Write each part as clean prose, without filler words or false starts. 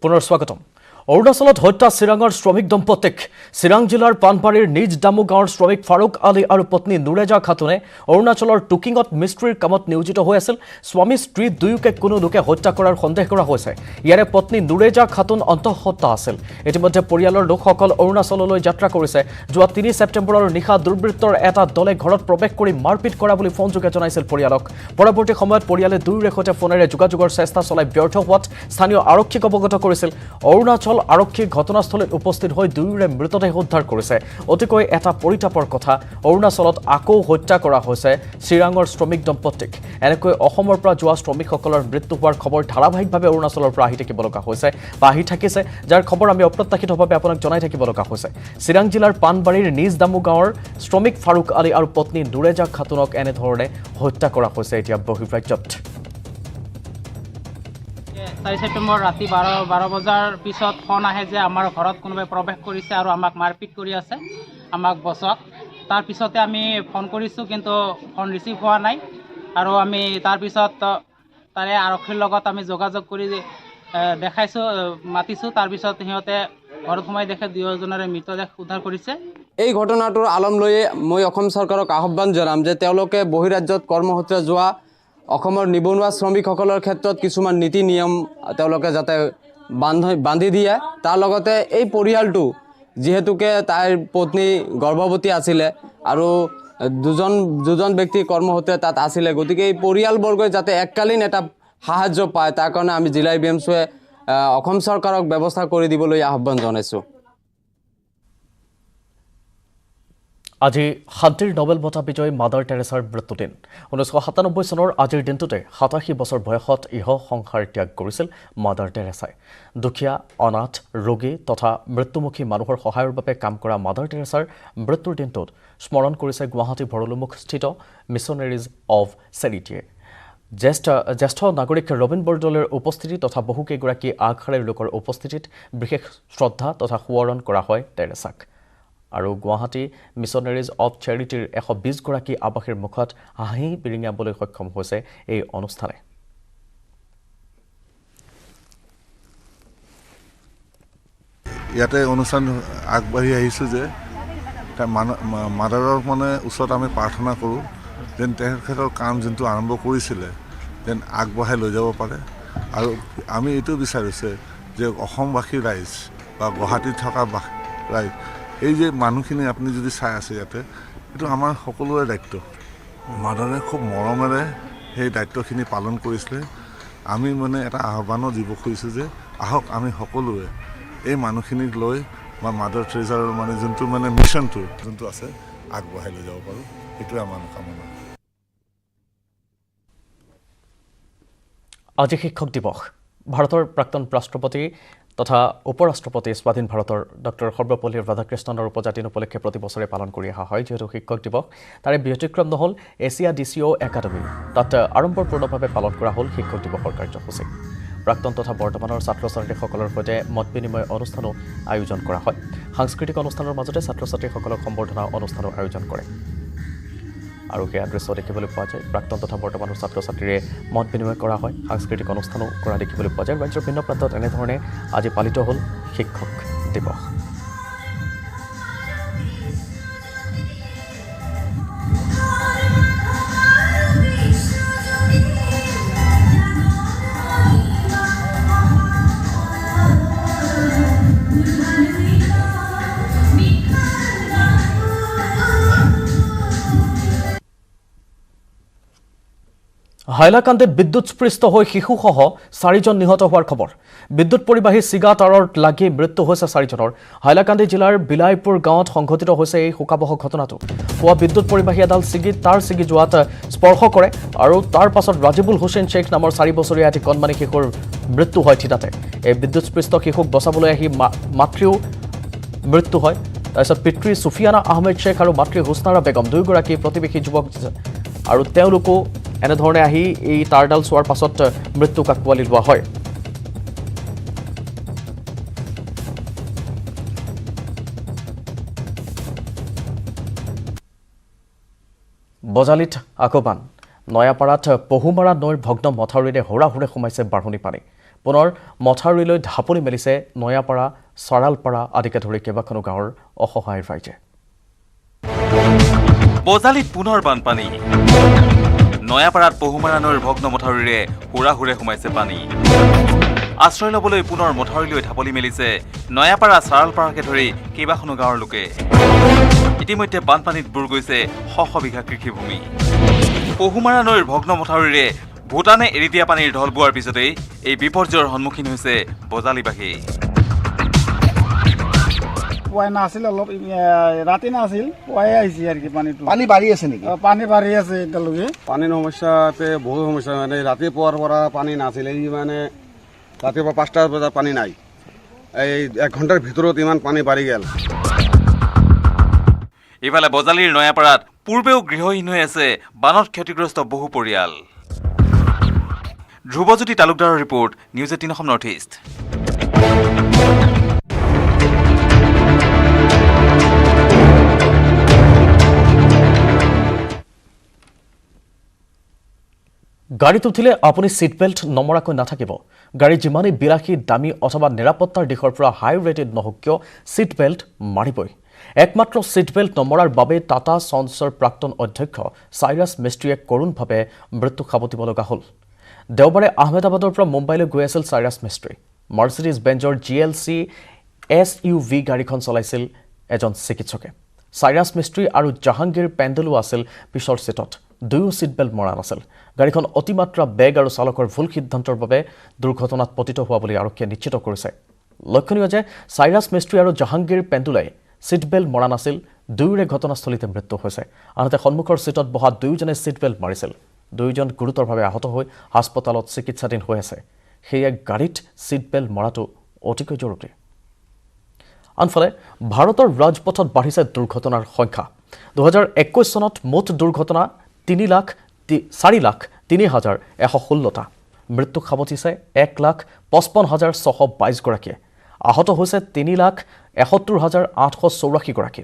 পুনৰ স্বাগতম অৰুণাচলত হত্যা চিৰাঙৰ শ্ৰমিক দম্পতীক চিৰাং জিলাৰ পানবাৰীৰ নিজ দামু গাঁৱৰ শ্ৰমিক ফাৰুক আলী আৰু পত্নী নুৰেজা খাতুনে অৰুণাচলৰ টুকিঙত মিস্ত্ৰীৰ কামত নিয়োজিত হৈ আছিল স্বামী স্ত্ৰী দুয়োকে কোনো লোকে হত্যা কৰাৰ সন্দেহ কৰা হৈছে ইয়াৰে পত্নী নুৰেজা খাতুন অন্তঃসত্ত্বা আছিল ইতিমধ্যে পৰিয়ালৰ লোকসকল অৰুণাচললৈ যাত্ৰা কৰিছে যোৱা 3 ছেপ্টেম্বৰৰ নিশা দুৰ্বৃত্তৰ এটা দলে ঘৰত প্ৰৱেশ কৰি মাৰপিট কৰা বুলি ফোনযোগে জনাইছিল পৰিয়ালক পৰৱৰ্তী সময়ত পৰিয়ালে দুয়োৰে সৈতে ফোনেৰে যোগাযোগৰ চেষ্টা চলাই ব্যৰ্থ হোৱাত স্থানীয় আৰক্ষীক অৱগত কৰিছিল অৰুণাচল আৰক্ষী ঘটনাস্থলত উপস্থিত হৈ দুয়োৰে মৃতদেহ উদ্ধাৰ কৰিছে অতিকৈ এটা পৰিতাপৰ কথা অৰুণাচলত আকৌ হত্যা কৰা হৈছে চিৰাঙৰ শ্ৰমিক দম্পতীক এনেকৈ অসমৰ পৰা যোৱা শ্ৰমিকসকলৰ মৃত্যু হোৱাৰ খবৰ ধাৰাবাহিকভাৱে অৰুণাচলৰ পৰা আহি থাকিব লগা হৈছে বা আহি থাকিছে যাৰ খবৰ আমি অপ্ৰত্যাশিতভাৱে আপোনাক জনাই থাকিব লগা হৈছে চিৰাং জিলাৰ পানবাৰীৰ নিজ দামু গাঁৱৰ শ্ৰমিক ফাৰুক আলী আৰু পত্নী নুৰেজা খাতুনক এনেধৰণে হত্যা কৰা হৈছে এতিয়া বহিৰ্ৰাজ্যত 4 ছেপ্টেম্বৰ ৰাতি 12 বজাৰ পিছত ফোন আহে যে আমাৰ ঘৰত কোনোবাই প্ৰৱেশ কৰিছে আৰু আমাক মাৰপিট কৰি আছে আমাক বছক তাৰ পিছতে আমি ফোন কৰিছোঁ কিন্তু ফোন ৰিচিভ হোৱা নাই আৰু আমি তাৰ পিছত তাৰে আৰক্ষীৰ লগত আমি যোগাযোগ কৰি দেখাইছোঁ মাতিছোঁ তাৰ পিছত সিহঁতে ঘৰত সোমাই দেখে দুয়োজনৰে মৃতদেহ উদ্ধাৰ কৰিছে এই ঘটনাটোৰ আলম লৈ মই অসম চৰকাৰক আহ্বান জনাম যে তেওঁলোকে বহিৰাজ্যত কৰ্মসূত্ৰে যোৱা অসমৰ নিবনুৱা শ্ৰমিকসকলৰ ক্ষেত্ৰত কিছুমান নীতি নিয়ম তেওঁলোকে যাতে বান্ধি দিয়ে তাৰ লগতে এই পৰিয়ালটো যেহেতুকে তাইৰ পত্নী গৰ্ভৱতী আছিলে আৰু দুজন ব্যক্তি কৰ্মসূত্ৰে তাত আছিলে গতিকে এই পৰিয়ালবৰ্গই যাতে এককালীন এটা সাহায্য পায় তাৰ কাৰণে আমি জিলা বিএমচিয়ে অসম চৰকাৰক ব্যৱস্থা কৰি দিবলৈ আহ্বান জনাইছোঁ আজি শান্তিৰ নোবেল বঁটা বিজয়ী মাদাৰ টেৰেছাৰ মৃত্যুদিন 1997 চনৰ আজিৰ দিনটোতে 87 বছৰ বয়সত ইহ সংসাৰ ত্যাগ কৰিছিল মাদাৰ টেৰেছাই দুখীয়া অনাথ ৰোগী তথা মৃত্যুমুখী মানুহৰ সহায়ৰ বাবে কাম কৰা মাদাৰ টেৰেছাৰ মৃত্যুৰ দিনটোত স্মৰণ কৰিছে গুৱাহাটী ভৰলুমুখস্থিত মিছনেৰিজ অৱ চেৰিটিয়ে জ্যেষ্ঠ নাগৰিক ৰবীন বৰদলৈৰ উপস্থিতি তথা বহুকেইগৰাকী আগশাৰীৰ লোকৰ উপস্থিতিত বিশেষ শ্ৰদ্ধা তথা সোঁৱৰণ কৰা হয় টেৰেছাক আৰু গুৱাহাটী মিছনেৰিজ অৱ চেৰিটিৰ 120 গৰাকী আৱাসীৰ মুখত হাঁহি বিৰিঙাবলৈ সক্ষম হৈছে এই অনুষ্ঠানে ইয়াতে অনুষ্ঠান আগবাঢ়ি আহিছোঁ যে মাদাৰৰ মানে ওচৰত আমি প্ৰাৰ্থনা কৰোঁ যেন তেখেতৰ কাম যোনটো আৰম্ভ কৰিছিলে যেন আগবঢ়াই লৈ যাব পাৰে আৰু আমি এইটো বিচাৰিছে যে অসমবাসী ৰাইজ বা গুৱাহাটীত থকা ৰাইজ এই যে মানুহখিনি আপুনি যদি চাই আছে ইয়াতে এইটো আমাৰ সকলোৰে দায়িত্ব মাদাৰে খুব মৰমেৰে সেই দায়িত্বখিনি পালন কৰিছিলে আমি মানে এটা আহ্বানো দিব খুজিছোঁ যে আহক আমি সকলোৱে এই মানুহখিনিক লৈ বা মাদাৰ টেৰেছাৰ মানে যোনটো মানে মিছনটো যোনটো আছে আগবঢ়াই লৈ যাব পাৰোঁ এইটোৱে আমাৰ কামনা আজি শিক্ষক দিৱস ভাৰতৰ প্ৰাক্তন ৰাষ্ট্ৰপতি তথা উপৰাষ্ট্ৰপতি স্বাধীন ভাৰতৰ ডক্টৰ সৰ্বপল্লী ৰাধাকৃষ্ণনৰ উপজাতিন উপলক্ষে প্ৰতি বছৰে পালন কৰি অহা হয় যেহেতু শিক্ষক দিৱস তাৰে ব্যতিক্ৰম নহ'ল এছিয়া ডিচিঅ' একাডেমী তাত আড়ম্বৰপূৰ্ণভাৱে পালন কৰা হ'ল শিক্ষক দিৱসৰ কাৰ্যসূচী প্ৰাক্তন তথা বৰ্তমানৰ ছাত্ৰ ছাত্ৰীসকলৰ সৈতে মত বিনিময় অনুষ্ঠানো আয়োজন কৰা হয় সাংস্কৃতিক অনুষ্ঠানৰ মাজতে ছাত্ৰ ছাত্ৰীসকলক সম্বৰ্ধনা অনুষ্ঠানো আয়োজন কৰে আৰু সেয়া দৃশ্য দেখিবলৈ পোৱা যায় প্ৰাক্তন তথা বৰ্তমানৰ ছাত্ৰ ছাত্ৰীৰে মত বিনিময় কৰা হয় সাংস্কৃতিক অনুষ্ঠানো কৰা দেখিবলৈ পোৱা যায় ৰাজ্যৰ ভিন্ন প্ৰান্তত এনেধৰণে আজি পালিত হ'ল শিক্ষক দিৱস হাইলাকান্দিত বিদ্যুৎস্পৃষ্ট হৈ শিশুসহ 4জন নিহত হোৱাৰ খবৰ বিদ্যুৎ পৰিবাহী চিগা তাঁৰত লাগি মৃত্যু হৈছে 4জনৰ হাইলাকান্দি জিলাৰ বিলাইপুৰ গাঁৱত সংঘটিত হৈছে এই শোকাবহ ঘটনাটো পুৱা বিদ্যুৎ পৰিবাহী এডাল ছিগি যোৱাত স্পৰ্শ কৰে আৰু তাৰ পাছত ৰাজিবুল হুছেইন শ্বেখ নামৰ 4 বছৰীয়া এটি কণমানি শিশুৰ মৃত্যু হয় থিতাতে এই বিদ্যুৎস্পৃষ্ট শিশুক বচাবলৈ আহি মাতৃও মৃত্যু হয় তাৰপিছত পিতৃ সুফিয়ানা আহমেদ শ্বেখ আৰু মাতৃ হুছনাৰা বেগম দুয়োগৰাকী প্ৰতিবেশী যুৱক আৰু তেওঁলোকো এনেধৰণে আহি এই তাঁৰডাল চোৱাৰ পাছত মৃত্যুক আঁকোৱালি লোৱা হয় বজালিত আকবান নয়াপাৰাত পহুমাৰা নৈৰ ভগ্ন মথাউৰিৰে হোৰাহুৰে সোমাইছে বাঢ়নী পানী পুনৰ মথাউৰিলৈ ঢাপলি মেলিছে নয়াপাৰা চাৰালপাৰা আদিকে ধৰি কেইবাখনো গাঁৱৰ অসহায় ৰাইজে বজালিত পুনৰ বানপানী নয়াপাৰাত পহুমাৰা নৈৰ ভগ্ন মথাউৰিৰে হুৰাহুৰে সোমাইছে পানী আশ্ৰয় ল'বলৈ পুনৰ মথাউৰিলৈ ঢাপলি মেলিছে নয়াপাৰা চাৰালপাৰাকে ধৰি কেইবাখনো গাঁৱৰ লোকে ইতিমধ্যে বানপানীত বুৰ গৈছে শ শ বিঘা কৃষিভূমি পহুমাৰা নৈৰ ভগ্ন মথাউৰিৰে ভূটানে এৰি দিয়া পানীৰ ঢল বোৱাৰ পিছতেই এই বিপৰ্যয়ৰ সন্মুখীন হৈছে বজালিবাসী পুৱাই নাছিল অলপ ৰাতি নাছিল পুৱাই আহিছে আৰু কি পানীটো পানী বাঢ়ি আছে নেকি পানী বাঢ়ি আছে এতিয়ালৈকে পানীৰ সমস্যাতে বহু সমস্যা মানে ৰাতিপুৱাৰ পৰা পানী নাছিল এই মানে ৰাতিপুৱা 5টা বজাত পানী নাই এই 1 ঘণ্টাৰ ভিতৰত ইমান পানী বাঢ়ি গ'ল ইফালে বজালিৰ নয়াপাৰাত পূৰ্বেও গৃহহীন হৈ আছে বানত ক্ষতিগ্ৰস্ত বহু পৰিয়াল ধ্ৰুৱজ্যোতি তালুকদাৰৰ report news 18 Assam north east গাড়ীত উঠিলে আপুনি সিট বেল্ট নমৰাকৈ নাথাকিব গাড়ী যিমানেই বিলাসী দামী অথবা নিৰাপত্তাৰ দিশৰ পৰা হাই ৰেটেড নহওক কিয় সিট বেল্ট মাৰিবই একমাত্ৰ সিট বেল্ট নমৰাৰ বাবে টাটা সন্সৰ প্ৰাক্তন অধ্যক্ষ চাইৰাছ মিস্ত্ৰীয়ে কৰোণভাৱে মৃত্যু সাবটিব লগা হ'ল দেওবাৰে আহমেদাবাদৰ পৰা মুম্বাইলৈ গৈ আছিল চাইৰাছ মিস্ত্ৰী মাৰ্চিডিজ বেঞ্জৰ GLC SUV গাড়ীখন চলাইছিল এজন চিকিৎসকে চাইৰাছ মিস্ত্ৰী আৰু জাহাংগীৰ পেণ্ডেলো আছিল পিছৰ সিটত দুয়ো সিট বেল্ট মৰা নাছিল গাড়ীখন অতিমাত্ৰা বেগ আৰু চালকৰ ভুল সিদ্ধান্তৰ বাবে দুৰ্ঘটনাত পতিত হোৱা বুলি আৰক্ষীয়ে নিশ্চিত কৰিছে লক্ষণীয় যে চাইৰাছ মিস্ত্ৰী আৰু জাহাংগীৰ পেণ্ডুলাই সিট বেল্ট মৰা নাছিল দুয়োৰে ঘটনাস্থলীতে মৃত্যু হৈছে আনহাতে সন্মুখৰ সিটত বহা দুয়োজনে সিট বেল্ট মাৰিছিল দুয়োজন গুৰুতৰভাৱে আহত হৈ হাস্পতালত চিকিৎসাধীন হৈ আছে সেয়ে গাড়ীত সিট বেল্ট মৰাটো অতিকৈ জৰুৰী আনফালে ভাৰতৰ ৰাজপথত বাঢ়িছে দুৰ্ঘটনাৰ সংখ্যা 2021 চনত মুঠ দুৰ্ঘটনা 4,03,116টা মৃত্যু সাবটিছে 1,55,622 গৰাকীয়ে আহত হৈছে 3,71,884 গৰাকী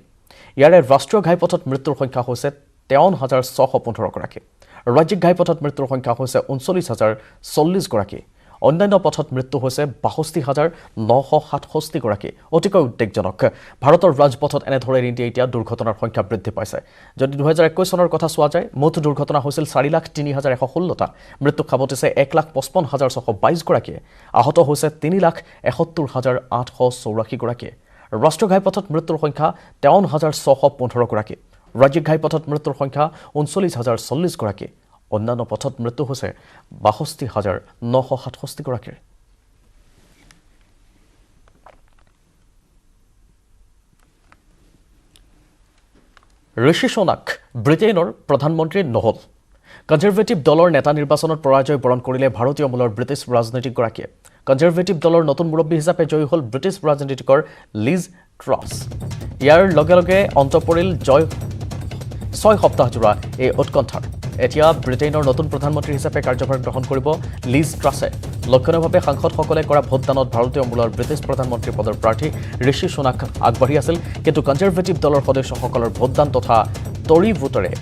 ইয়াৰে ৰাষ্ট্ৰীয় ঘাইপথত মৃত্যুৰ সংখ্যা হৈছে 53,615 গৰাকী ৰাজ্যিক ঘাইপথত মৃত্যুৰ সংখ্যা হৈছে 39,040 গৰাকী অন্যান্য পথত মৃত্যু হৈছে 62,967 গৰাকী অতিকৈ উদ্বেগজনক ভাৰতৰ ৰাজপথত এনেধৰণে এতিয়া দুৰ্ঘটনাৰ সংখ্যা বৃদ্ধি পাইছে যদি 2021 চনৰ কথা চোৱা যায় মুঠ দুৰ্ঘটনা হৈছিল 4,03,116টা মৃত্যু সাবটিছে 1,55,622 গৰাকীয়ে আহত হৈছে 3,71,884 গৰাকী ৰাষ্ট্ৰীয় ঘাইপথত মৃত্যুৰ সংখ্যা 53,615 গৰাকী ৰাজ্যিক ঘাইপথত মৃত্যুৰ সংখ্যা 39,040 গৰাকী অন্যান্য পথত মৃত্যু হৈছে 62,967 গৰাকীৰ ঋষি সোনাক ব্ৰিটেইনৰ প্ৰধানমন্ত্ৰী নহল কনজাৰভেটিভ দলৰ নেতা নিৰ্বাচনত পৰাজয় বৰণ কৰিলে ভাৰতীয় মূলৰ ব্ৰিটিছ ৰাজনীতিকগৰাকীয়ে কনজাৰভেটিভ দলৰ নতুন মুৰব্বী হিচাপে জয়ী হ'ল ব্ৰিটিছ ৰাজনীতিকৰ লিজ ট্ৰাছ ইয়াৰ লগে লগে অন্ত পৰিল 6 সপ্তাহজোৰা এই উৎকণ্ঠাৰ এতিয়া ব্ৰিটেইনৰ নতুন প্ৰধানমন্ত্ৰী হিচাপে কাৰ্যভাৰ গ্ৰহণ কৰিব লিজ ট্ৰাছে লক্ষণীয়ভাৱে সাংসদসকলে কৰা ভোটদানত ভাৰতীয় মূলৰ ব্ৰিটিছ প্ৰধানমন্ত্ৰী পদৰ প্ৰাৰ্থী ঋষি সোনাক আগবাঢ়ি আছিল কিন্তু কনজাৰভেটিভ দলৰ সদস্যসকলৰ ভোটদান তথা টৰি ভোটৰে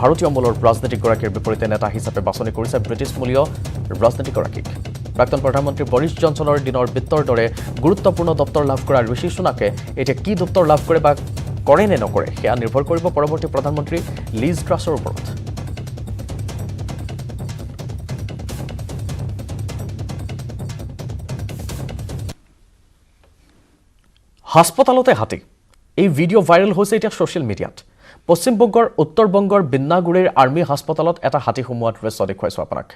ভাৰতীয় মূলৰ ৰাজনীতিকগৰাকীৰ বিপৰীতে নেতা হিচাপে বাছনি কৰিছে ব্ৰিটিছ মূলীয় ৰাজনীতিকগৰাকীক প্ৰাক্তন প্ৰধানমন্ত্ৰী বৰিছ জনছনৰ দিনৰ বিত্তৰ দৰে গুৰুত্বপূৰ্ণ দপ্তৰ লাভ কৰা ঋষি সোনাকে এতিয়া কি দপ্তৰ লাভ কৰে বা কৰে নে নকৰে সেয়া নিৰ্ভৰ কৰিব পৰৱৰ্তী প্ৰধানমন্ত্ৰী লিজ ট্ৰাছৰ ওপৰত হাস্পতালতে হাতী এই ভিডিঅ' ভাইৰেল হৈছে এতিয়া ছ'চিয়েল মিডিয়াত পশ্চিমবংগৰ উত্তৰবংগৰ বিন্নাগুৰিৰ আৰ্মি হাস্পতালত এটা হাতী সোমোৱাৰ দৃশ্য দেখুৱাইছোঁ আপোনাক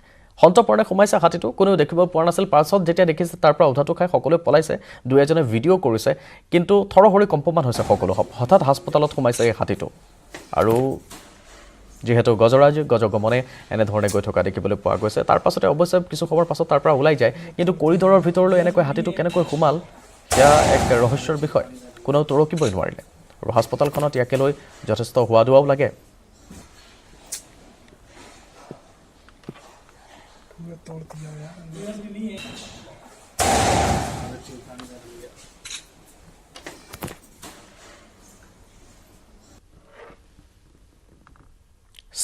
সন্তপৰ্ণে সোমাইছে হাতীটো কোনেও দেখিব পৰা নাছিল পাছত যেতিয়া দেখিছে তাৰ পৰা উধাটো খাই সকলোৱে পলাইছে দুই এজনে ভিডিঅ' কৰিছে কিন্তু থৰহৰি কম্পমান হৈছে সকলো হঠাৎ হাস্পতালত সোমাইছে এই হাতীটো আৰু যেহেতু গজৰাজ গজগমনে এনেধৰণে গৈ থকা দেখিবলৈ পোৱা গৈছে তাৰ পাছতে অৱশ্যে কিছু সময় পাছত তাৰ পৰা ওলাই যায় কিন্তু কৰিডৰৰ ভিতৰলৈ এনেকৈ হাতীটো কেনেকৈ সোমাল সেয়া এক ৰহস্যৰ বিষয় কোনেও তৰকিবই নোৱাৰিলে আৰু হাস্পতালখনত ইয়াকে লৈ যথেষ্ট হোৱা দোৱাও লাগে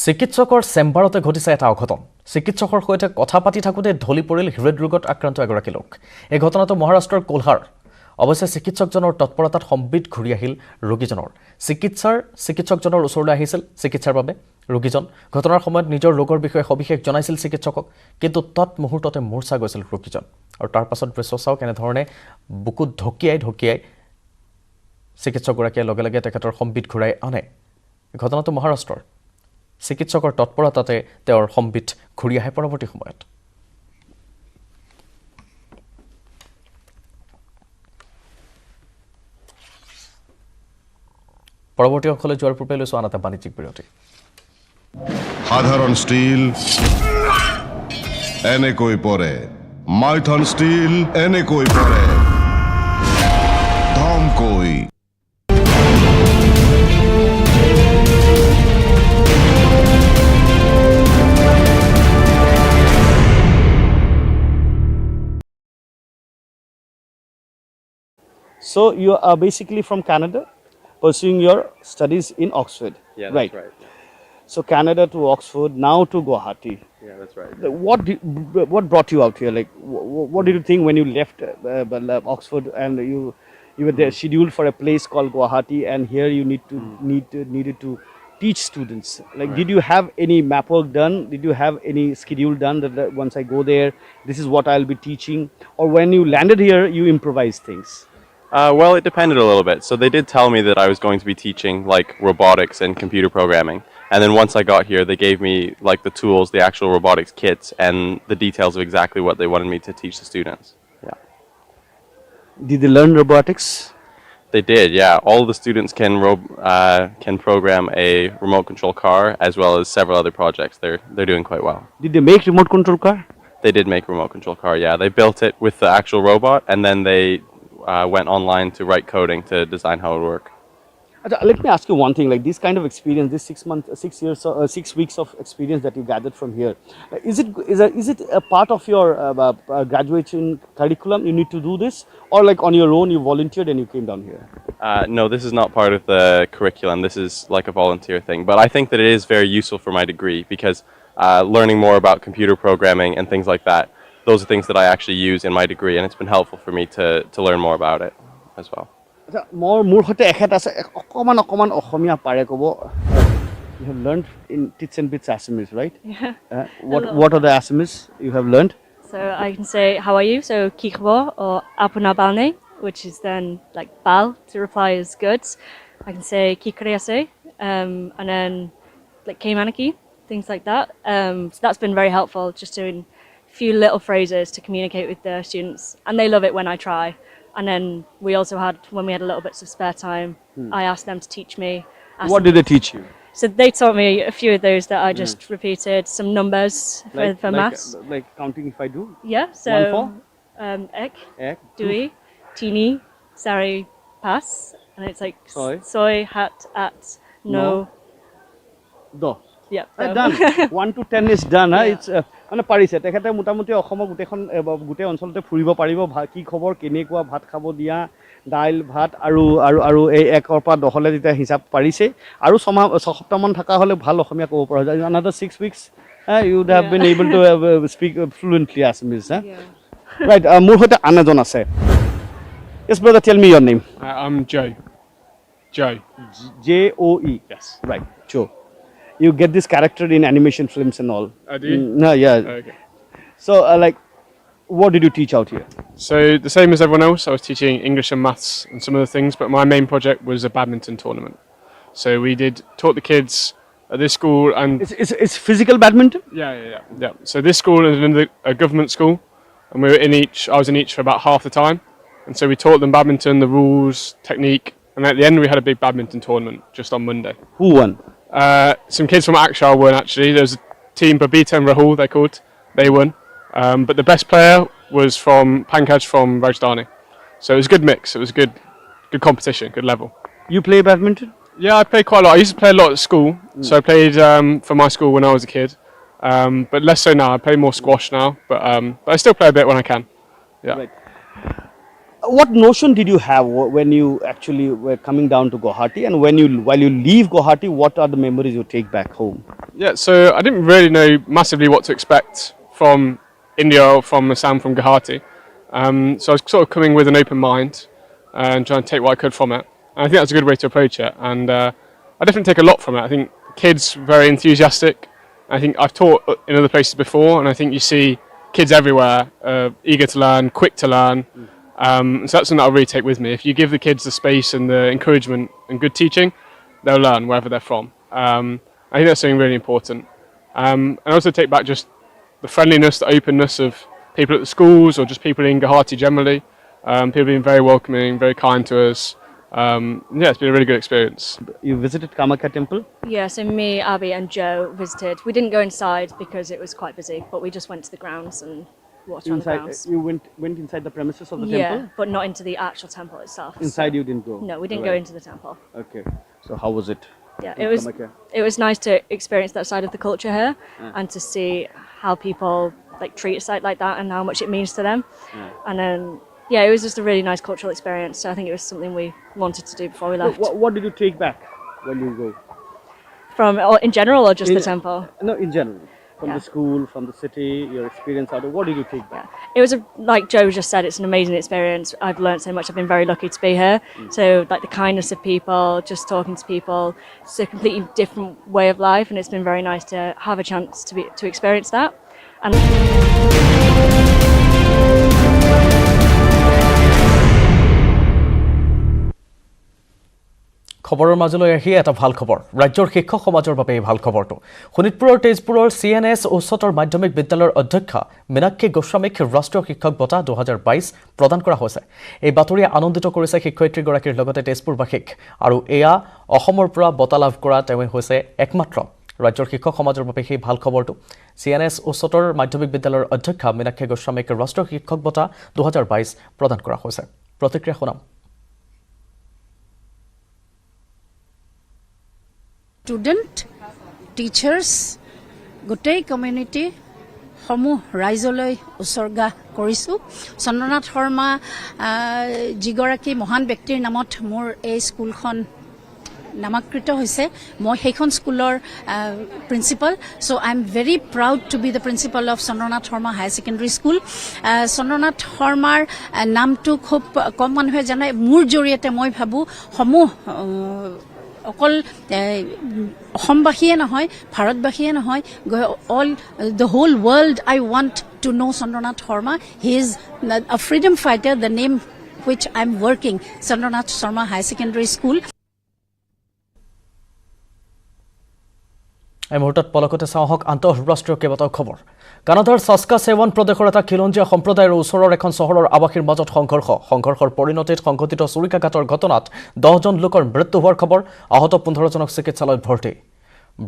চিকিৎসকৰ চেম্বাৰতে ঘটিছে এটা অঘটন চিকিৎসকৰ সৈতে কথা পাতি থাকোঁতে ঢলি পৰিল হৃদৰোগত আক্ৰান্ত এগৰাকী লোক এই ঘটনাটো মহাৰাষ্ট্ৰৰ কোলহাৰ অৱশ্যে চিকিৎসকজনৰ তৎপৰতাত সম্বিত ঘূৰি আহিল ৰোগীজনৰ চিকিৎসকজনৰ ওচৰলৈ আহিছিল চিকিৎসাৰ বাবে ৰোগীজন ঘটনাৰ সময়ত নিজৰ ৰোগৰ বিষয়ে সবিশেষ জনাইছিল চিকিৎসকক কিন্তু তৎ মুহূৰ্ততে মূৰ্ছা গৈছিল ৰোগীজন আৰু তাৰ পাছত দৃশ্য চাওক এনেধৰণে বুকুত ঢকিয়াই চিকিৎসকগৰাকীয়ে লগে লগে তেখেতৰ সম্বিত ঘূৰাই আনে ঘটনাটো মহাৰাষ্ট্ৰৰ চিকিৎসকৰ তৎপৰতাতে তেওঁৰ সম্বিত ঘূৰি আহে পৰৱৰ্তী সময়ত পৰৱৰ্তী অংশলৈ যোৱাৰ পূৰ্বে লৈছো আন এটা বাণিজ্যিক বিৰতি সাধারণ স্টিল এনেকৈ পরে মাইথন স্টিল এনেকৈ পরে ধমকৈ So you are basically from Canada, pursuing your studies in Oxford. Yeah, that's right. So Canada to Oxford, now to Guwahati. Yeah, that's right. What brought you out here? Like, what did you think when you left Oxford and you were there scheduled for a place called Guwahati, and here you needed to teach students? Like, did you have any map work done? Did you have any schedule done that once I go there, this is what I'll be teaching? Or when you landed here, you improvised things? Well, it depended a little bit. So they did tell me that I was going to be teaching like robotics and computer programming. And then once I got here, they gave me like the tools, the actual robotics kits, and the details of exactly what they wanted me to teach the students. Yeah. Did they learn robotics? They did, yeah. All the students can program a remote control car as well as several other projects. They're doing quite well. Did they make remote control car? They did make remote control car, yeah. They built it with the actual robot, and then they went online to write coding to design how it would work. Let me ask you one thing, like this kind of experience, this 6 weeks of experience that you gathered from here, is it a part of your graduation curriculum? You need to do this, or like on your own you volunteered and you came down here? No, this is not part of the curriculum. This is like a volunteer thing. But I think that it is very useful for my degree because learning more about computer programming and things like that, those are things that I actually use in my degree, and it's been helpful for me to learn more about it as well. মোৰ সৈতে এখেত আছে অকমান অসমীয়া পাৰে ক'ব you have learned in Tits and Bits Assamese, right? Yeah. What are the Assamese you have learned? So I can say, how are you? So kikbo or apuna balne, which is then like bal to reply is good. I can say kikriase, and then like keimanaki, things like that. So that's been very helpful, just doing a few little phrases to communicate with the students, and they love it when I try. And then we also had, when we had a little bit of spare time, I asked them to teach me. What did they teach you? So they taught me a few of those that I just repeated, some numbers for maths. Like counting if I do? Yeah, so 1 4? ek, dui, tini, sari, pass. And it's like soy, hat, at, no. Do. Yep. Done. 1 to 10 is done. Yeah. It's মানে পাৰিছে তেখেতে মোটামুটি অসমৰ গোটেই অঞ্চলতে ফুৰিব পাৰিব কি খবৰ কেনেকুৱা ভাত খাব দিয়া দাইল ভাত আৰু এই 1 পৰা 10 যেতিয়া হিচাপ পাৰিছে আৰু 6 সপ্তাহমান থকা হ'লে ভাল অসমীয়া ক'ব পৰা যায় another 6 weeks you would have been able to speak fluently Assamese. Right, মোৰ সৈতে আন এজন আছে. Yes brother, tell me your name. I'm Joe. Joe. Yes. Right, Joe. You get this character in animation films and all. I do? No, yeah. Okay. So, like, what did you teach out here? So, the same as everyone else, I was teaching English and maths and some other things, but my main project was a badminton tournament. So, we taught the kids at this school and... It's physical badminton? Yeah. So, this school is a government school, and I was in each for about half the time. And so, we taught them badminton, the rules, technique, and at the end, we had a big badminton tournament just on Monday. Who won? Some kids from Akshar won actually. There was a team, Babita and Rahul, they're called. They won. But the best player was from Pankaj from Rajdhani. So it was a good mix. It was good competition, good level. You play badminton? Yeah, I played quite a lot. I used to play a lot at school. So I played for my school when I was a kid. But less so now. I play more squash now. But I still play a bit when I can. Yeah. Right. What notion did you have when you actually were coming down to Guwahati, and while you leave Guwahati, what are the memories you take back home? Yeah, so I didn't really know massively what to expect from India or from Assam, from Guwahati. So I was sort of coming with an open mind and trying to take what I could from it. And I think that's a good way to approach it. And I definitely take a lot from it. I think kids very enthusiastic. I think I've taught in other places before, and I think you see kids everywhere eager to learn, quick to learn. So that's something that I'll really take with me. If you give the kids the space and the encouragement and good teaching, they'll learn wherever they're from. I think that's something really important. And I also take back just the friendliness, the openness of people at the schools or just people in Guwahati generally. People being very welcoming, very kind to us. Yeah, it's been a really good experience. You visited Kamakya Temple? Yeah, so me, Abby and Joe visited. We didn't go inside because it was quite busy, but we just went to the grounds and walked around the grounds. You went inside the premises of the temple? Yeah, but not into the actual temple itself. Inside you didn't go? No, we didn't go into the temple. Okay. So how was it? Yeah, it was nice to experience that side of the culture here and to see how people like treat a site like that and how much it means to them. And then yeah, it was just a really nice cultural experience. So I think it was something we wanted to do before we left. What did you take back when you go? From in general or just the temple? No, in general. From the school, from the city, your experience out of what did you take back? It was like Joe just said, it's an amazing experience. I've learned so much. I've been very lucky to be here. So like the kindness of people, just talking to people, it's a completely different way of life, and it's been very nice to have a chance to experience that. And খবৰৰ মাজলৈ আহি এটা ভাল খবৰ ৰাজ্যৰ শিক্ষক সমাজৰ বাবে এই ভাল খবৰটো শোণিতপুৰৰ তেজপুৰৰ CNS উচ্চতৰ মাধ্যমিক বিদ্যালয়ৰ অধ্যক্ষা মীনাক্ষী গোস্বামীক ৰাষ্ট্ৰীয় শিক্ষক বঁটা 2022 প্ৰদান কৰা হৈছে এই বাতৰিয়ে আনন্দিত কৰিছে শিক্ষয়িত্ৰীগৰাকীৰ লগতে তেজপুৰবাসীক আৰু এয়া অসমৰ পৰা বঁটা লাভ কৰা তেওঁ হৈছে একমাত্ৰ ৰাজ্যৰ শিক্ষক সমাজৰ বাবে এই ভাল খবৰটো CNS উচ্চতৰ মাধ্যমিক বিদ্যালয়ৰ অধ্যক্ষা মীনাক্ষী গোস্বামীক ৰাষ্ট্ৰীয় শিক্ষক বঁটা 2022 প্ৰদান কৰা হৈছে প্ৰতিক্ৰিয়া শুনাম Student, teachers, গোটেই community সমূহ ৰাইজলৈ উৎসৰ্গা কৰিছোঁ চন্দ্ৰনাথ শৰ্মা যিগৰাকী মহান ব্যক্তিৰ নামত মোৰ এই স্কুলখন নামাকৃত হৈছে মই সেইখন স্কুলৰ principal so I am very proud to be the principal of Chandranath Sharma higher secondary school Chandranath শৰ্মাৰ নামটো খুব কম মানুহে জানে মোৰ জৰিয়তে মই ভাবোঁ সমূহ অকল অসমবাসীয়ে নহয় ভাৰতবাসীয়ে নহয় all the whole world I want to know Chandranath Sharma. He is a freedom fighter, the name which I'm working, Chandranath Sharma Higher Secondary School. এই মুহূৰ্তত পলকতে চাওঁহক আন্তঃৰাষ্ট্ৰীয় কেইবাটাও খবৰ কানাডাৰ সাস্কাচেৱান প্ৰদেশৰ এটা খিলঞ্জীয়া সম্প্ৰদায়ৰ ওচৰৰ এখন চহৰৰ আৱাসীৰ মাজত সংঘৰ্ষৰ পৰিণতিত সংঘটিত চুৰিকাঘাতৰ ঘটনাত 10 জন লোকৰ মৃত্যু হোৱাৰ খবৰ আহত 15 জনক চিকিৎসালয়ত ভৰ্তি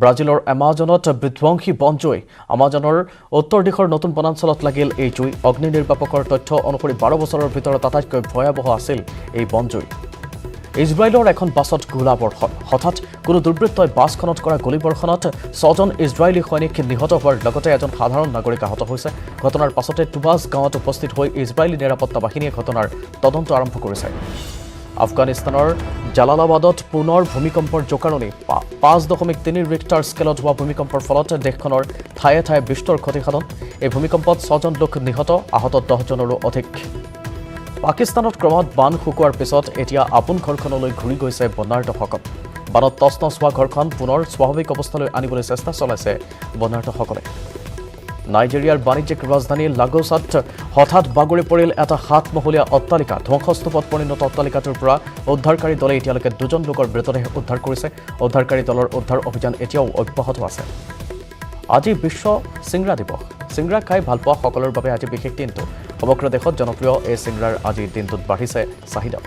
ব্ৰাজিলৰ আমাজনত বিধ্বংসী বনজুই আমাজনৰ উত্তৰ দিশৰ নতুন বনাঞ্চলত লাগিল এই জুই অগ্নি নিৰ্বাপকৰ তথ্য অনুসৰি 12 বছৰৰ ভিতৰত আটাইতকৈ ভয়াৱহ আছিল এই বনজুই ইজৰাইলৰ এখন বাছত গোলাবৰ্ষণ হঠাৎ কোনো দুৰ্বৃত্তই বাছখনত কৰা গুলীবৰ্ষণত 6 জন ইজৰাইলী সৈনিক নিহত হোৱাৰ লগতে এজন সাধাৰণ নাগৰিক আহত হৈছে ঘটনাৰ পাছতে টুবাছ গাঁৱত উপস্থিত হৈ ইজৰাইলী নিৰাপত্তা বাহিনীয়ে ঘটনাৰ তদন্ত আৰম্ভ কৰিছে আফগানিস্তানৰ জালালাবাদত পুনৰ ভূমিকম্পৰ জোকাৰণি 5.3 ৰিক্টাৰ স্কেলত হোৱা ভূমিকম্পৰ ফলত দেশখনৰ ঠায়ে ঠায়ে বিস্তৰ ক্ষতিসাধন এই ভূমিকম্পত 6 জন লোক নিহত আহত 10 জনৰো অধিক পাকিস্তানত ক্ৰমত বান শুকুৱাৰ পিছত এতিয়া আপোন ঘৰখনলৈ ঘূৰি গৈছে বনাৰ্তসকল বানত তছনছ হোৱা ঘৰখন পুনৰ স্বাভাৱিক অৱস্থালৈ আনিবলৈ চেষ্টা চলাইছে বনাৰ্তসকলে নাইজেৰিয়াৰ বাণিজ্যিক ৰাজধানী লাগোছত হঠাৎ বাগৰি পৰিল এটা 7 মহলীয়া অট্টালিকা ধ্বংসস্তূপত পৰিণত অট্টালিকাটোৰ পৰা উদ্ধাৰকাৰী দলে এতিয়ালৈকে 2 জন লোকৰ মৃতদেহ উদ্ধাৰ কৰিছে উদ্ধাৰকাৰী দলৰ উদ্ধাৰ অভিযান এতিয়াও অব্যাহত আছে আজি বিশ্ব চিংৰা দিৱস চিংৰা খাই ভাল পোৱা সকলৰ বাবে আজি বিশেষ দিনটো সমগ্ৰ দেশত জনপ্ৰিয় এই চিংৰাৰ আজি দিনটোত বাঢ়িছে চাহিদা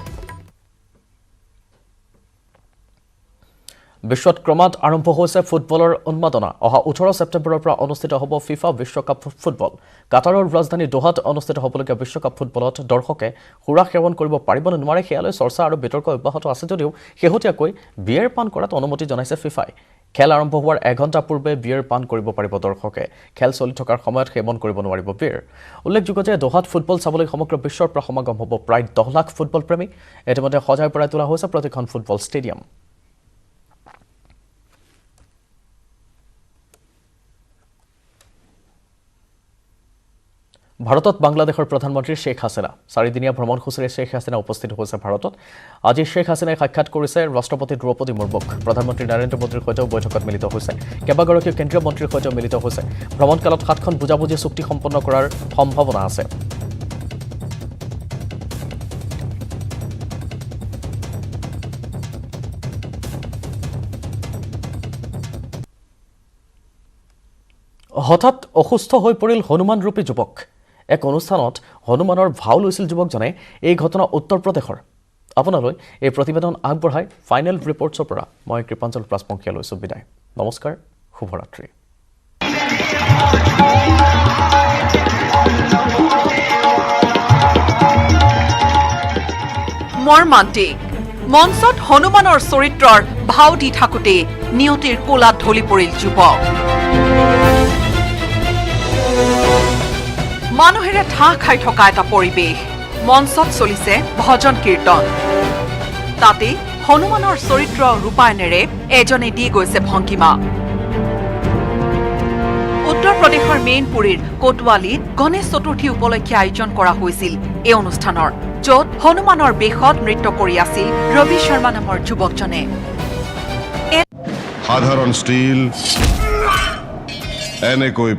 বিশ্বত ক্ৰমাৎ আৰম্ভ হৈছে ফুটবলৰ উন্মাদনা অহা 18 ছেপ্টেম্বৰৰ পৰা অনুষ্ঠিত হ'ব ফিফা বিশ্বকাপ ফুটবল কাটাৰৰ ৰাজধানী দোহাত অনুষ্ঠিত হ'বলগীয়া বিশ্বকাপ ফুটবলত দৰ্শকে সুৰা সেৱন কৰিব পাৰিব নে নোৱাৰে সেয়ালৈ চৰ্চা আৰু বিতৰ্ক অব্যাহত আছে যদিও শেহতীয়াকৈ বিয়েৰ পান কৰাত অনুমতি জনাইছে ফিফাই খেল আৰম্ভ হোৱাৰ এঘণ্টা পূৰ্বে বিয়েৰ পান কৰিব পাৰিব দৰ্শকে খেল চলি থকাৰ সময়ত সেৱন কৰিব নোৱাৰিব বিয়েৰ উল্লেখযোগ্য যে দোহাত ফুটবল চাবলৈ সমগ্ৰ বিশ্বৰ পৰা সমাগম হ'ব প্ৰায় 10 লাখ ফুটবল প্ৰেমী ইতিমধ্যে সজাই পৰাই তোলা হৈছে প্ৰতিখন ফুটবল ষ্টেডিয়াম ভাৰতত বাংলাদেশৰ প্ৰধানমন্ত্ৰী শেখ হাছিনা 4 দিনীয়া ভ্ৰমণসূচীৰে শেখ হাছিনা উপস্থিত হৈছে ভাৰতত আজি শেখ হাছিনাই সাক্ষাৎ কৰিছে ৰাষ্ট্ৰপতি দ্ৰৌপদী মুৰ্মুক প্ৰধানমন্ত্ৰী নৰেন্দ্ৰ মোদীৰ সৈতে বৈঠকত মিলিত হৈছে কেইবাগৰাকী কেন্দ্ৰীয় মন্ত্ৰীৰ সৈতে মিলিত হৈছে ভ্ৰমণকালত 7খন বুজাবুজি চুক্তি সম্পন্ন কৰাৰ সম্ভাৱনা আছে হঠাৎ অসুস্থ হৈ পৰিল হনুমান ৰূপী যুৱক এক অনুষ্ঠানত হনুমানৰ ভাও লৈছিল যুৱকজনে এই ঘটনা উত্তৰ প্ৰদেশৰ আপোনালৈ এই প্ৰতিবেদন আগবঢ়াই ফাইনেল ৰিপৰ্টছৰ পৰা মই কৃপাঞ্জল প্ৰাসমুখীয়া লৈছো বিদায় নমস্কাৰ শুভৰাত্ৰি মৰ্মান্তিক মঞ্চত হনুমানৰ চৰিত্ৰৰ ভাও দি থাকোঁতে নিয়তিৰ কোলাত ঢলি পৰিল যুৱক মানুহেৰে ঠাহ খাই থকা এটা পৰিৱেশ মঞ্চত চলিছে ভজন কীৰ্তন তাতে হনুমানৰ চৰিত্ৰ ৰূপায়ণেৰে এজনে দি গৈছে ভংগীমা উত্তৰ প্ৰদেশৰ মেইনপুৰীৰ কোটৱালীত গণেশ চতুৰ্থী উপলক্ষে আয়োজন কৰা হৈছিল এই অনুষ্ঠানৰ য'ত হনুমানৰ বেশত নৃত্য কৰি আছিল ৰবি শৰ্মা নামৰ যুৱকজনে সাধাৰণ ষ্টীল এনেকৈ